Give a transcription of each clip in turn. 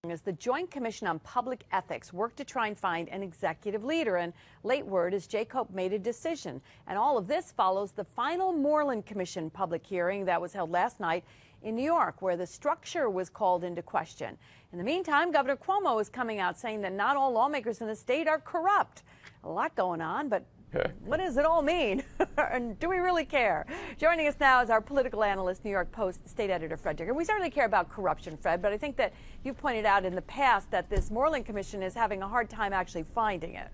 As the Joint Commission on Public Ethics worked to try and find an executive leader, and late word is Jacob made a decision. And all of this follows the final Moreland Commission public hearing that was held last night in New York, where the structure was called into question. In the meantime, Governor Cuomo is coming out saying that not all lawmakers in the state are corrupt. A lot going on, but what does it all mean? And do we really care? Joining us now is our political analyst, New York Post state editor Fred Dicker. We certainly care about corruption, Fred, but I think that you've pointed out in the past that this Moreland Commission is having a hard time actually finding it.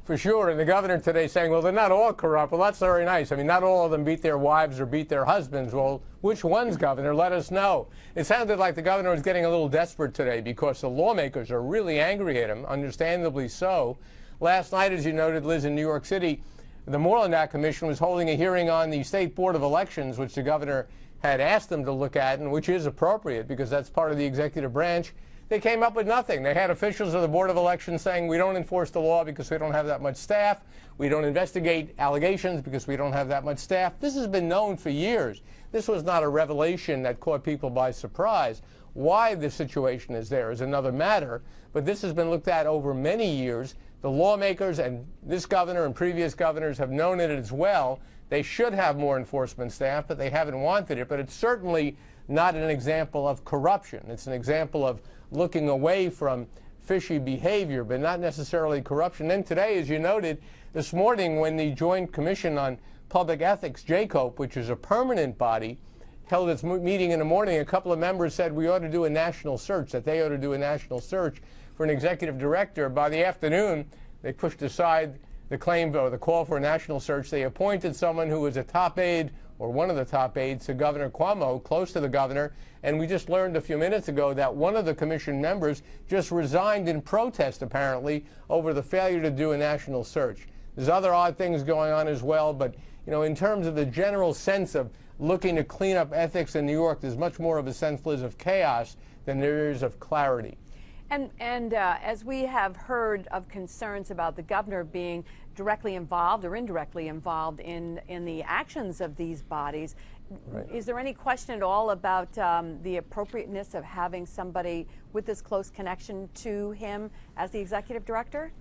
For sure, and the governor today saying, well, they're not all corrupt. Well, that's very nice. I mean, not all of them beat their wives or beat their husbands. Well, which ones, Governor? Let us know. It sounded like the governor was getting a little desperate today because the lawmakers are really angry at him, understandably so. Last night, as you noted, Liz, in New York City, the Moreland Act Commission was holding a hearing on the State Board of Elections, which the governor had asked them to look at, and which is appropriate because that's part of the executive branch. They came up with nothing. They had officials of the Board of Elections saying, we don't enforce the law because we don't have that much staff. We don't investigate allegations because we don't have that much staff. This has been known for years. This was not a revelation that caught people by surprise. Why the situation is there is another matter, but this has been looked at over many years. The lawmakers and this governor and previous governors have known it as well. They should have more enforcement staff, but they haven't wanted it. But it's certainly not an example of corruption. It's an example of looking away from fishy behavior, but not necessarily corruption. And today, as you noted, this morning when the Joint Commission on Public Ethics, JCOPE, which is a permanent body, held its meeting in the morning, a couple of members said we ought to do a national search, that they ought to do a national search for an executive director. By the afternoon, they pushed aside the claim or the call for a national search. They appointed someone who was a top aide or one of the top aides to Governor Cuomo, close to the governor. And we just learned a few minutes ago that one of the commission members just resigned in protest, apparently, over the failure to do a national search. There's other odd things going on as well, but you know, in terms of the general sense of looking to clean up ethics in New York, there's much more of a sense, Liz, of chaos than there is of clarity. And as we have heard of concerns about the governor being directly involved or indirectly involved in the actions of these bodies, right, is there any question at all about the appropriateness of having somebody with this close connection to him as the executive director?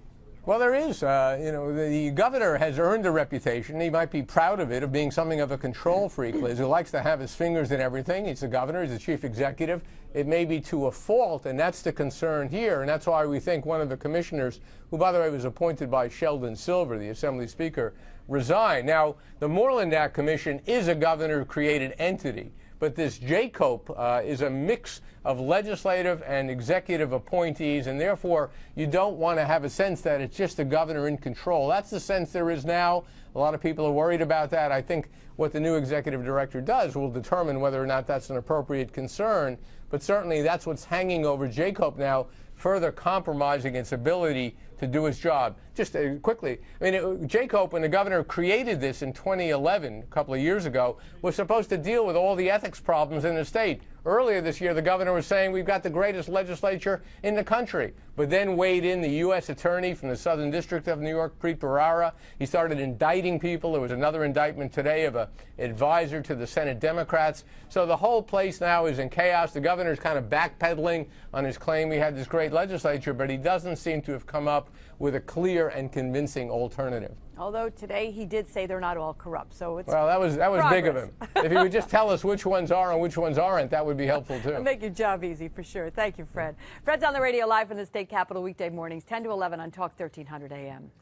Well, there is. You know, the governor has earned a reputation. He might be proud of it, of being something of a control freak, Liz, who likes to have his fingers in everything. He's the governor. He's the chief executive. It may be to a fault, and that's the concern here. And that's why we think one of the commissioners, who, by the way, was appointed by Sheldon Silver, the Assembly Speaker, resigned. Now, the Moreland Act Commission is a governor-created entity, but this JCOPE is a mix of legislative and executive appointees, and therefore you don't want to have a sense that it's just the governor in control. That's the sense there is now. A lot of people are worried about that. I think what the new executive director does will determine whether or not that's an appropriate concern, but certainly that's what's hanging over JCOPE now, further compromising its ability to do its job. Just quickly, I mean, JCOPE, when the governor created this in 2011, a couple of years ago, was supposed to deal with all the ethics problems in the state. Earlier this year, the governor was saying we've got the greatest legislature in the country, but then weighed in the U.S. attorney from the Southern District of New York, Preet Bharara. He started indicting people. There was another indictment today of an advisor to the Senate Democrats. So the whole place now is in chaos. The governor's kind of backpedaling on his claim we had this great legislature, but he doesn't seem to have come up with a clear and convincing alternative. Although today he did say they're not all corrupt, so it's well, that was big of him. If he would just tell us which ones are and which ones aren't, that would be helpful too. It'll make your job easy for sure. Thank you, Fred. Fred's on the radio live from the state capitol weekday mornings, 10 to 11 on Talk 1300 AM.